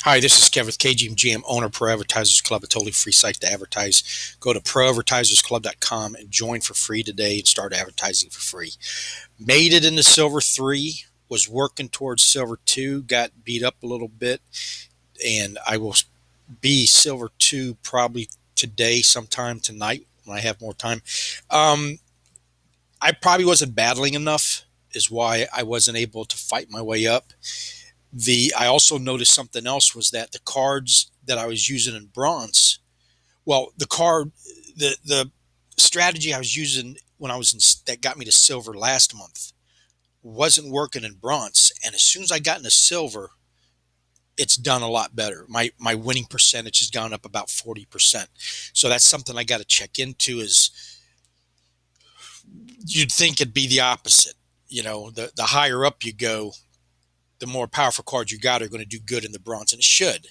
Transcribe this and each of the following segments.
Hi, this is Kev with KGMGM, owner of Pro Advertisers Club, a totally free site to advertise. Go to ProAdvertisersClub.com and join for free today and start advertising for free. Made it into Silver 3, was working towards Silver 2, got beat up a little bit, and I will be Silver 2 probably today, sometime tonight when I have more time. Um, I probably wasn't battling enough, is why I wasn't able to fight my way up. I also noticed something else was that the cards that I was using in bronze, well, the strategy I was using when I was in, that got me to silver last month wasn't working in bronze, and as soon as I got into silver, it's done a lot better. My winning percentage has gone up about 40%. So that's something I got to check into. Is you'd think it'd be the opposite. The higher up you go, the more powerful cards you got are going to do good in the bronze, and it should.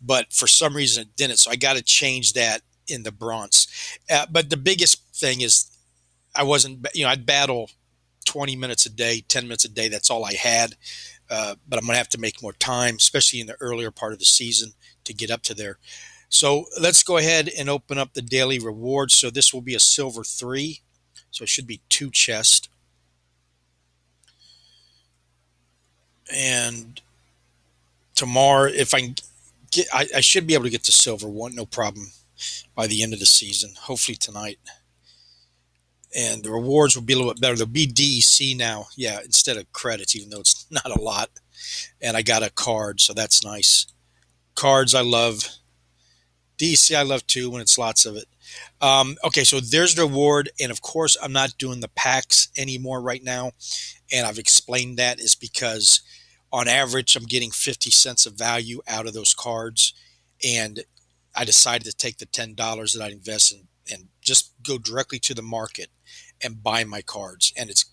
But for some reason, it didn't. So I got to change that in the bronze. But the biggest thing is I wasn't, I'd battle 20 minutes a day, 10 minutes a day. That's all I had. But I'm going to have to make more time, especially in the earlier part of the season, to get up to there. So let's go ahead and open up the daily rewards. So this will be a silver 3. So it should be 2 chests. And tomorrow, if I get, I should be able to get to silver 1, no problem, by the end of the season, hopefully tonight. And the rewards will be a little bit better. There'll be DEC now, yeah, instead of credits, even though it's not a lot. And I got a card, so that's nice. Cards I love. DEC I love too when it's lots of it. Okay, so there's the reward. And of course, I'm not doing the packs anymore right now. And I've explained that is because on average, I'm getting 50 cents of value out of those cards. And I decided to take the $10 that I invest in and just go directly to the market and buy my cards. And it's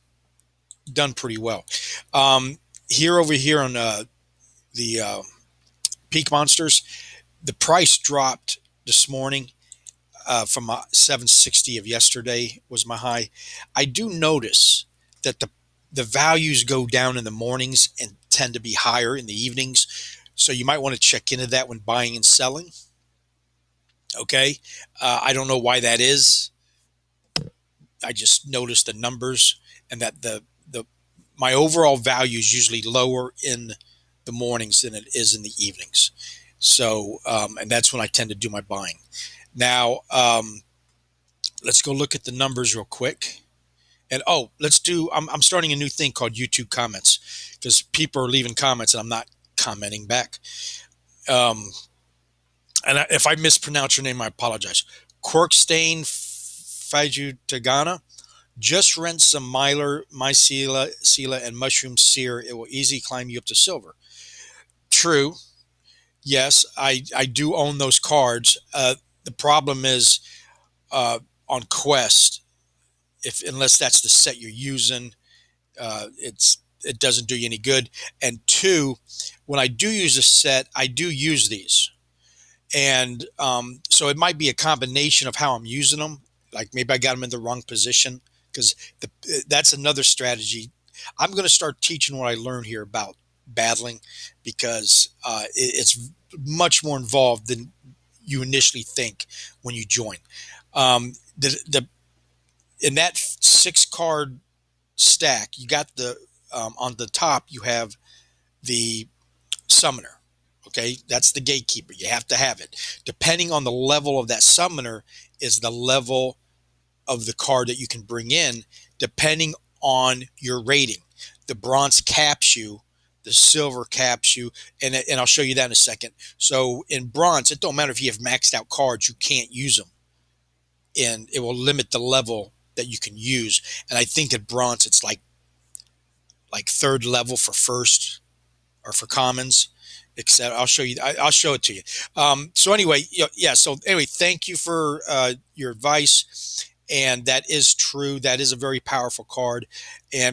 done pretty well. Over here on the Peak Monsters, the price dropped this morning from 760 of yesterday was my high. I do notice that the values go down in the mornings and tend to be higher in the evenings. So you might want to check into that when buying and selling. Okay. I don't know why that is. I just noticed the numbers and that the my overall value is usually lower in the mornings than it is in the evenings. So, and that's when I tend to do my buying. Now, let's go look at the numbers real quick. And I'm starting a new thing called YouTube comments because people are leaving comments and I'm not commenting back. Um, if I mispronounce your name, I apologize. Corkstain Faju Tagana. Just rinse some mycela, and mushroom sear. It will easily climb you up to silver. True. Yes, I do own those cards. The problem is on Quest, if unless that's the set you're using, it doesn't do you any good. And two, when I do use a set, I do use these, and so it might be a combination of how I'm using them. Like maybe I got them in the wrong position because that's another strategy. I'm going to start teaching what I learned here about battling because it's much more involved than you initially think when you join. The in that 6 card stack, you got the on the top you have the summoner. Okay, that's the gatekeeper. You have to have it. Depending on the level of that summoner is the level of the card that you can bring in, depending on your rating. The bronze caps you, the silver caps you, and I'll show you that in a second. So in bronze, it don't matter if you have maxed out cards, you can't use them, and it will limit the level that you can use. And I think at bronze, it's like third level for first or for commons, etc. I'll show you. I'll show it to you. So anyway, yeah. So anyway, thank you for your advice, and that is true. That is a very powerful card,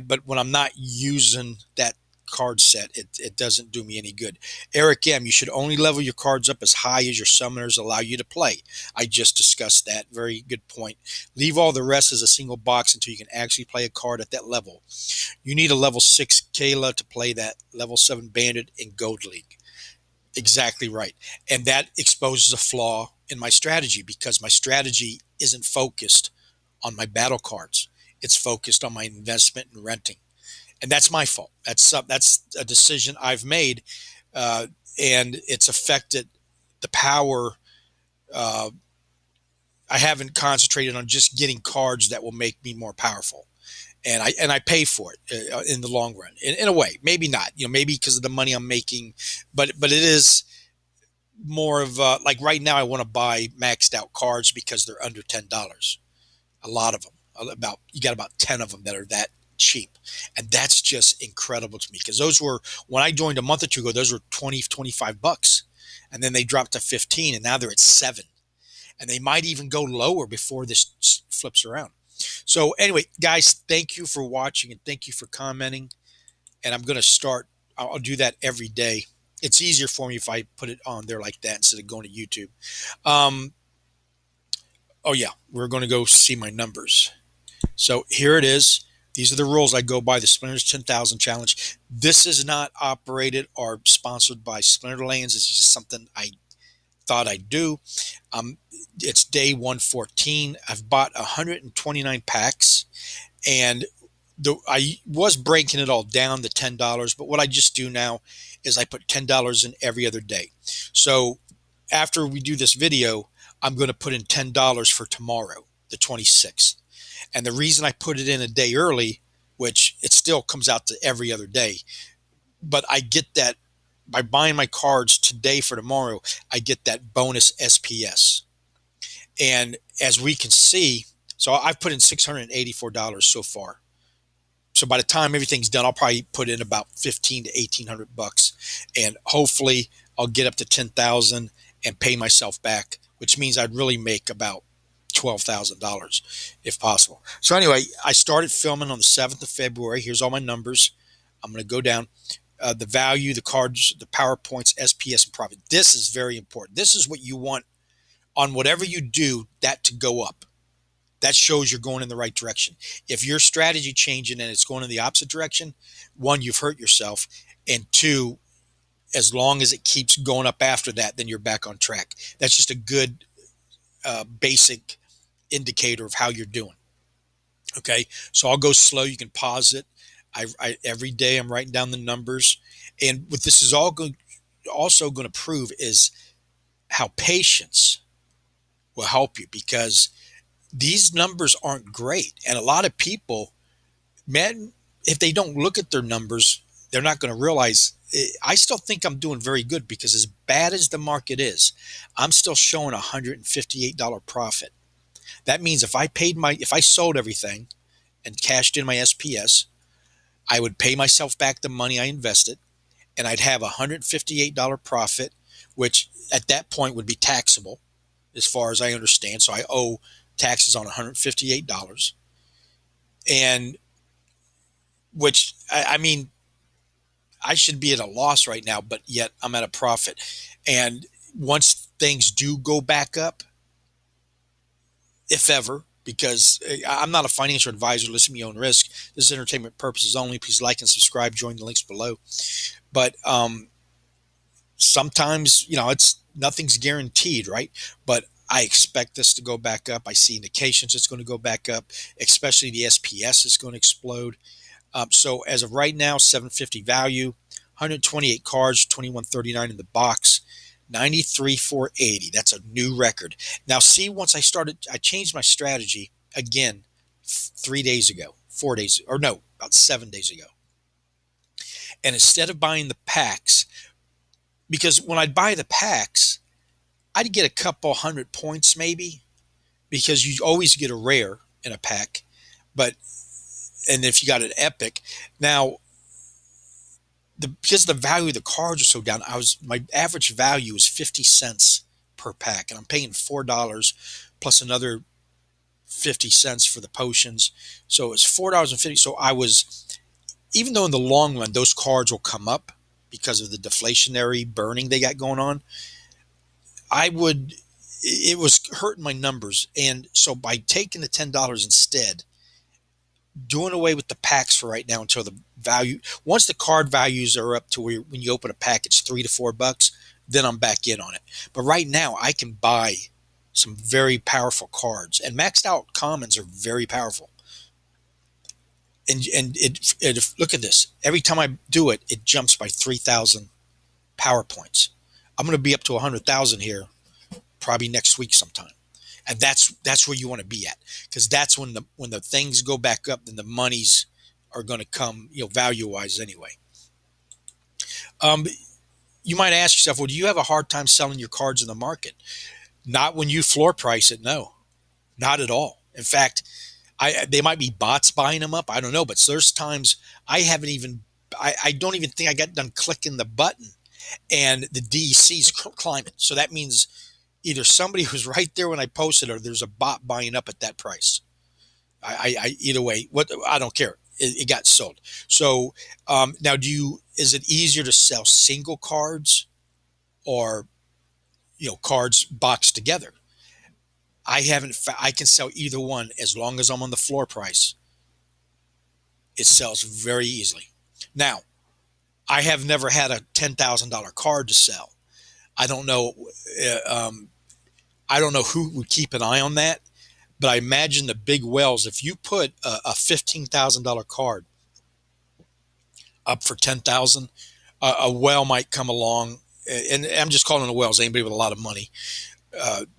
but when I'm not using that card set, it doesn't do me any good. Eric M, you should only level your cards up as high as your summoners allow you to play. I just discussed that. Very good point. Leave all the rest as a single box until you can actually play a card at that level. You need a level 6 Kayla to play that level 7 Bandit in Gold League. Exactly right. And that exposes a flaw in my strategy because my strategy isn't focused on my battle cards. It's focused on my investment and renting. And that's my fault. That's a decision I've made, uh, and it's affected the power. Uh, I haven't concentrated on just getting cards that will make me more powerful, and I pay for it in the long run. In a way, maybe not. Maybe because of the money I'm making, but it is more of like right now. I want to buy maxed out cards because they're under $10. A lot of them. About you got about 10 of them that are that cheap, and that's just incredible to me because those were when I joined a month or two ago. Those were 20, $25, and then they dropped to 15, and now they're at 7, and they might even go lower before this flips around. So anyway, guys, thank you for watching and thank you for commenting. And I'm going to start. I'll do that every day. It's easier for me if I put it on there like that instead of going to YouTube. Um, oh yeah, we're going to go see my numbers. So here it is. These are the rules I go by, the Splinters 10,000 challenge. This is not operated or sponsored by Splinterlands. It's just something I thought I'd do. It's day 114. I've bought 129 packs, and I was breaking it all down to $10, but what I just do now is I put $10 in every other day. So after we do this video, I'm going to put in $10 for tomorrow, the 26th. And the reason I put it in a day early, which it still comes out to every other day, but I get that by buying my cards today for tomorrow, I get that bonus SPS. And as we can see, so I've put in $684 so far. So by the time everything's done, I'll probably put in about 15 to 1800 bucks, and hopefully I'll get up to 10,000 and pay myself back, which means I'd really make about $12,000 if possible. So anyway, I started filming on the 7th of February. Here's all my numbers. I'm going to go down the value, the cards, the PowerPoints, SPS, and profit. This is very important. This is what you want on whatever you do, that to go up. That shows you're going in the right direction. If your strategy changing and it's going in the opposite direction, one, you've hurt yourself, and two, as long as it keeps going up after that, then you're back on track. That's just a good basic indicator of how you're doing. Okay, so I'll go slow. You can pause it. Every day I'm writing down the numbers, and what this is also going to prove is how patience will help you, because these numbers aren't great, and a lot of people, man, if they don't look at their numbers, they're not going to realize. I still think I'm doing very good because as bad as the market is, I'm still showing $158 profit. That means if I sold everything and cashed in my SPS, I would pay myself back the money I invested, and I'd have $158 profit, which at that point would be taxable, as far as I understand. So I owe taxes on $158, and which I mean, I should be at a loss right now, but yet I'm at a profit. And once things do go back up, if ever, because I'm not a financial advisor, listen to your own risk. This is entertainment purposes only. Please like and subscribe. Join the links below. But sometimes, it's nothing's guaranteed, right? But I expect this to go back up. I see indications it's going to go back up, especially the SPS is going to explode. So as of right now, 750 value, 128 cards, 2139 in the box, 93,480. That's a new record. Now, see, once I changed my strategy again 3 days ago, 4 days, or no, about 7 days ago. And instead of buying the packs, because when I'd buy the packs, I'd get a couple hundred points maybe, because you always get a rare in a pack, and if you got an epic. Now, because the value of the cards are so down, my average value is 50 cents per pack, and I'm paying $4 plus another 50 cents for the potions. So it's $4.50. So even though in the long run those cards will come up because of the deflationary burning they got going on, it was hurting my numbers. And so by taking the $10 instead, doing away with the packs for right now, until once the card values are up to where when you open a pack, it's $3 to $4, then I'm back in on it. But right now, I can buy some very powerful cards, and maxed out commons are very powerful. And look at this. Every time I do it, it jumps by 3,000 power points. I'm going to be up to 100,000 here probably next week sometime, and that's where you want to be at, because that's when the things go back up, then the monies are going to come, value wise anyway. Um, you might ask yourself, well, do you have a hard time selling your cards in the market? Not when you floor price it. No, not at all. In fact, they might be bots buying them up. I don't know, but there's times I don't even think I got done clicking the button, and the DEC's climbing. So that means either somebody was right there when I posted, or there's a bot buying up at that price. Either way, I don't care. It got sold. So now, is it easier to sell single cards or cards boxed together? I can sell either one as long as I'm on the floor price. It sells very easily. Now, I have never had a $10,000 card to sell. I don't know. I don't know who would keep an eye on that, but I imagine the big whales. If you put a $15,000 card up for 10,000, a whale might come along, and I'm just calling it whales. Anybody with a lot of money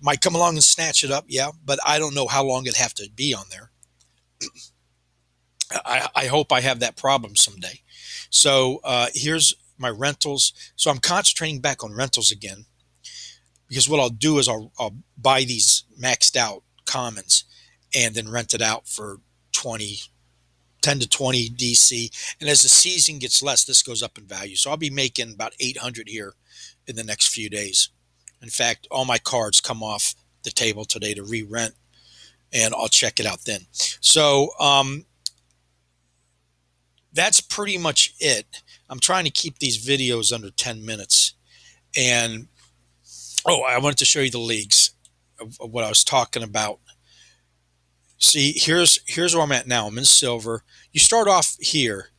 might come along and snatch it up. Yeah, but I don't know how long it'd have to be on there. I hope I have that problem someday. So here's my rentals. So I'm concentrating back on rentals again, because what I'll do is I'll buy these maxed out commons and then rent it out for 10 to 20 DC. And as the season gets less, this goes up in value. So I'll be making about 800 here in the next few days. In fact, all my cards come off the table today to re-rent, and I'll check it out then. So that's pretty much it. I'm trying to keep these videos under 10 minutes. And I wanted to show you the leagues of what I was talking about. See, here's where I'm at now. I'm in silver. You start off here,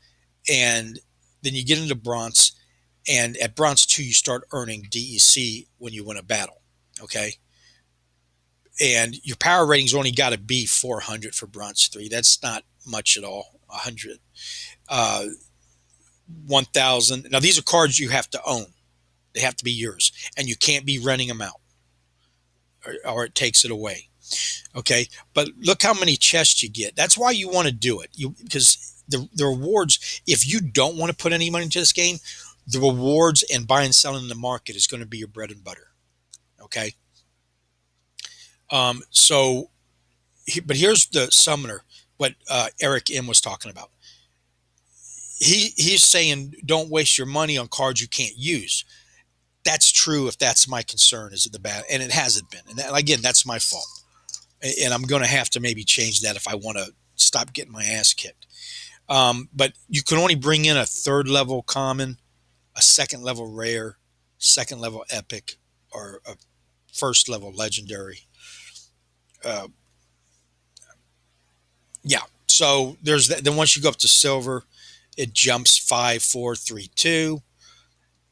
and then you get into bronze. And at bronze 2, you start earning DEC when you win a battle. Okay. And your power rating's only got to be 400 for bronze 3. That's not much at all. 100. 1,000. Now, these are cards you have to own. They have to be yours. And you can't be renting them out, or it takes it away. Okay. But look how many chests you get. That's why you want to do it. Because the rewards, if you don't want to put any money into this game, the rewards and buying and selling in the market is going to be your bread and butter. Okay. But here's the summoner, what Eric M was talking about. He's saying don't waste your money on cards you can't use. That's true if that's my concern, is it the bad, and it hasn't been. And again, that's my fault. And I'm going to have to maybe change that if I want to stop getting my ass kicked. But you can only bring in a 3rd level common, a 2nd level rare, 2nd level epic, or a 1st level legendary. Yeah. So there's that. Then once you go up to silver, it jumps 5, 4, 3, 2.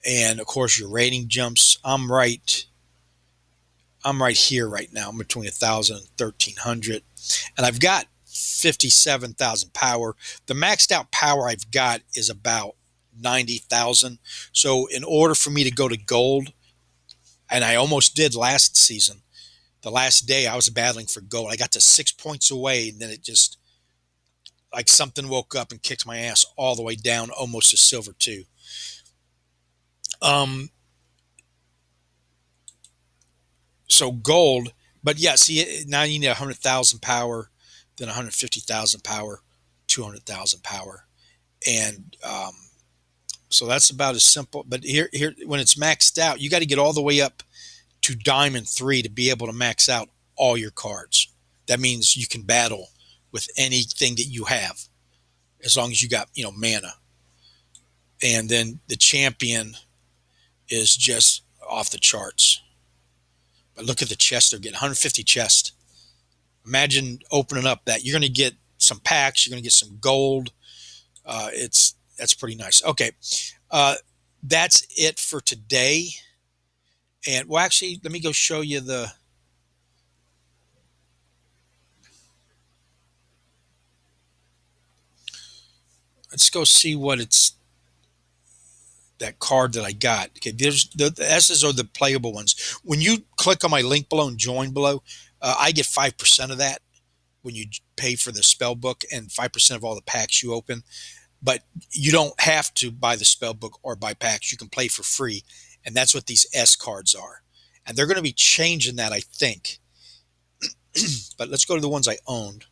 And of course your rating jumps. I'm right here right now. I'm between 1,000 and 1,300. And I've got 57,000 power. The maxed out power I've got is about 90,000. So in order for me to go to gold, and I almost did last season, the last day I was battling for gold. I got to 6 points away, and then it just, like something woke up and kicked my ass all the way down almost to silver 2. So gold, but yeah, see, now you need 100,000 power, then 150,000 power, 200,000 power. And so that's about as simple. But here, when it's maxed out, you got to get all the way up to diamond 3 to be able to max out all your cards. That means you can battle with anything that you have, as long as you got, mana. And then the champion is just off the charts. But look at the chest they're getting, 150 chests. Imagine opening up that. You're going to get some packs. You're going to get some gold. That's pretty nice. Okay. That's it for today. And well, actually, let me go show you the. Let's go see what it's that card that I got. Okay, there's the S's are the playable ones. When you click on my link below and join below, I get 5% of that when you pay for the spell book and 5% of all the packs you open. But you don't have to buy the spell book or buy packs. You can play for free, and that's what these S cards are. And they're going to be changing that, I think. But let's go to the ones I owned.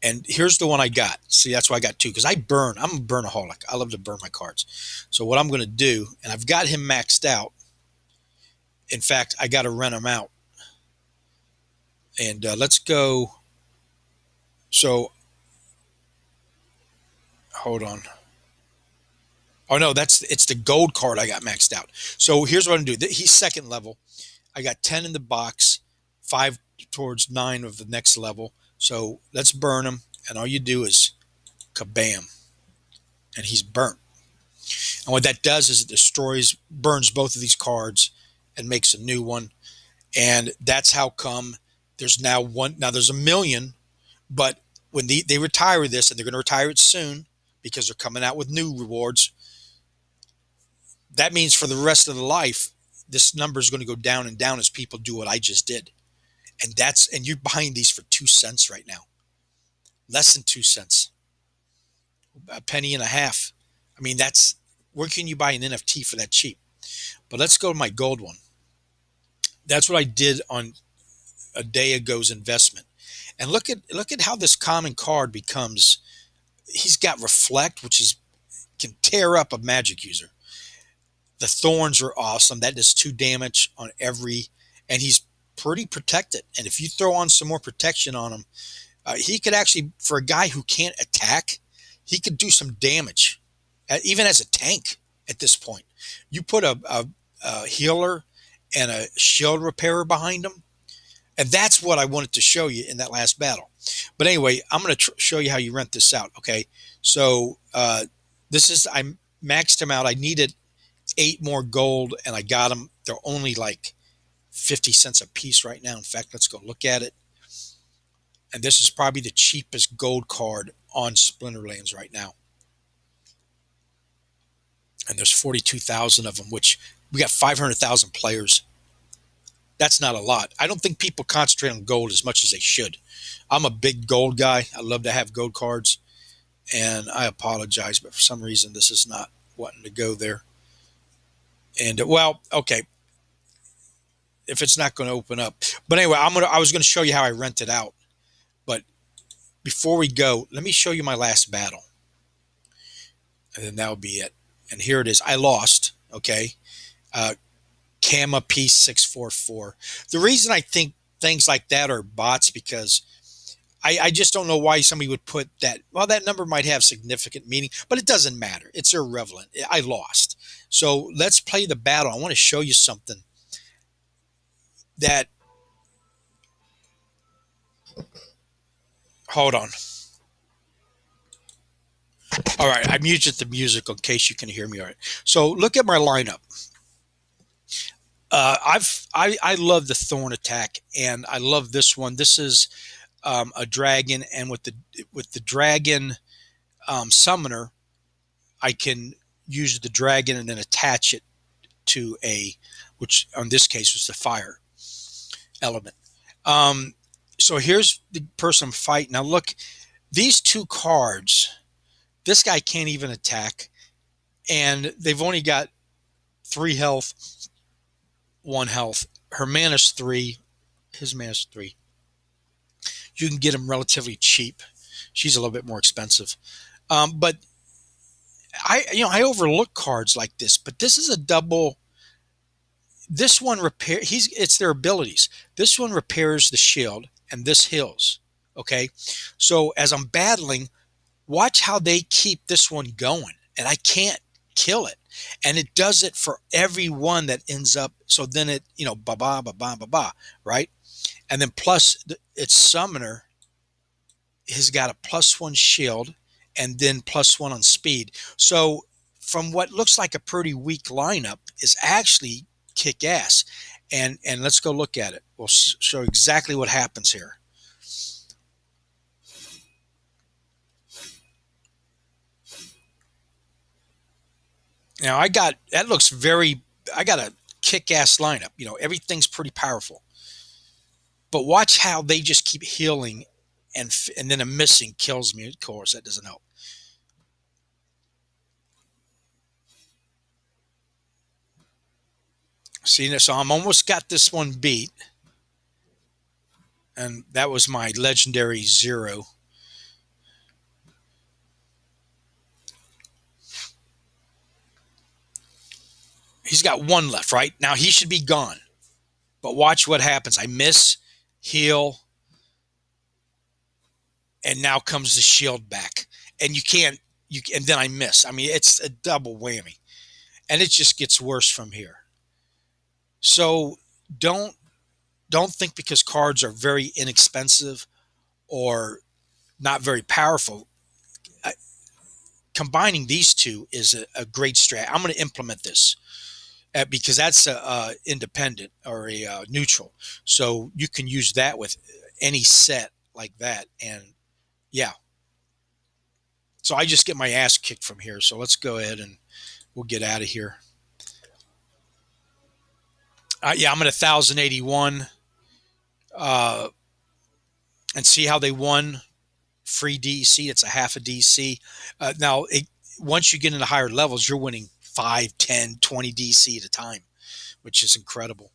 And here's the one I got. See, that's why I got two, because I burn. I'm a burnaholic. I love to burn my cards. So what I'm going to do, and I've got him maxed out. In fact, I got to rent him out. And let's go. So, hold on. Oh no, it's the gold card I got maxed out. So here's what I'm going to do. He's second level. I got 10 in the box, 5 towards 9 of the next level. So let's burn him. And all you do is kabam. And he's burnt. And what that does is it burns both of these cards and makes a new one. And that's how come there's now one. Now there's a million, but when they retire this, and they're going to retire it soon because they're coming out with new rewards, that means for the rest of the life, this number is going to go down and down as people do what I just did. And you're buying these for 2 cents right now. Less than 2 cents. A penny and a half. I mean, where can you buy an NFT for that cheap? But let's go to my gold one. That's what I did on a day ago's investment. And look at how this common card becomes. He's got reflect, which can tear up a magic user. The thorns are awesome. That does 2 damage on every, and he's pretty protected. And if you throw on some more protection on him, he could actually, for a guy who can't attack, he could do some damage, even as a tank at this point. You put a healer and a shield repairer behind him, and that's what I wanted to show you in that last battle. But anyway, I'm going to show you how you rent this out. Okay, so I maxed him out. I needed 8 more gold, and I got them. They're only like 50 cents a piece right now. In fact, let's go look at it. And this is probably the cheapest gold card on Splinterlands right now. And there's 42,000 of them, which we got 500,000 players. That's not a lot. I don't think people concentrate on gold as much as they should. I'm a big gold guy. I love to have gold cards. And I apologize, but for some reason, this is not wanting to go there. And well, okay. If it's not going to open up. But anyway, I was going to show you how I rent it out. But before we go, let me show you my last battle. And then that'll be it. And here it is. I lost. Okay. Kama Piece 644. The reason I think things like that are bots, because I just don't know why somebody would put that. Well, that number might have significant meaning, but it doesn't matter. It's irrelevant. I lost. So let's play the battle. I want to show you something that. Hold on. All right, I muted the music in case you can hear me all right. So look at my lineup. I love the Thorn attack, and I love this one. This is a dragon, and with the dragon summoner, I can use the dragon and then attach it to which in this case was the fire element. So here's the person I'm fighting. Now look, these 2 cards, this guy can't even attack, and they've only got 3 health, 1 health. Her mana's 3, his mana's 3. You can get them relatively cheap. She's a little bit more expensive. But I overlook cards like this, but this is a double. This one it's their abilities. This one repairs the shield, and this heals. Okay. So as I'm battling, watch how they keep this one going, and I can't kill it. And it does it for every one that ends up. So then it, right? And then plus its summoner has got a +1 shield and then +1 on speed. So from what looks like a pretty weak lineup is actually kick ass. And let's go look at it. We'll show exactly what happens here. Now I got a kick-ass lineup. Everything's pretty powerful. But watch how they just keep healing, and then a missing kills me. Of course, that doesn't help. See, so I'm almost got this one beat, and that was my legendary 0. He's got 1 left, right? Now he should be gone. But watch what happens. I miss, heal, and now comes the shield back. And and then I miss. I mean, it's a double whammy. And it just gets worse from here. So don't think because cards are very inexpensive or not very powerful. Combining these two is a great strat. I'm going to implement this because that's a independent or a neutral. So you can use that with any set like that. And yeah, so I just get my ass kicked from here. So let's go ahead and we'll get out of here. Yeah, I'm at 1,081. And see how they won free DC. It's a half a DC. Now, once you get into higher levels, you're winning 5, 10, 20 DC at a time, which is incredible.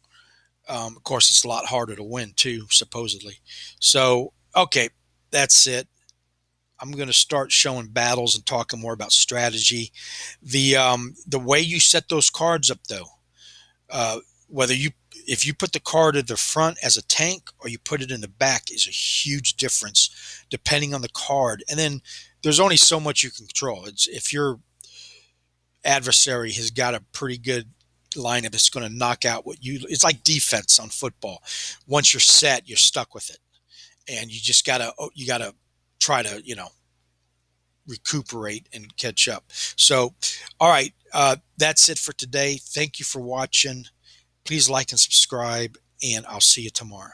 Of course, it's a lot harder to win too, supposedly. So, okay, that's it. I'm going to start showing battles and talking more about strategy. The way you set those cards up, though, whether if you put the card at the front as a tank or you put it in the back is a huge difference depending on the card. And then there's only so much you can control. If your adversary has got a pretty good lineup that's going to knock out it's like defense on football. Once you're set, you're stuck with it. And you just gotta try to, recuperate and catch up. So, all right, that's it for today. Thank you for watching. Please like and subscribe, and I'll see you tomorrow.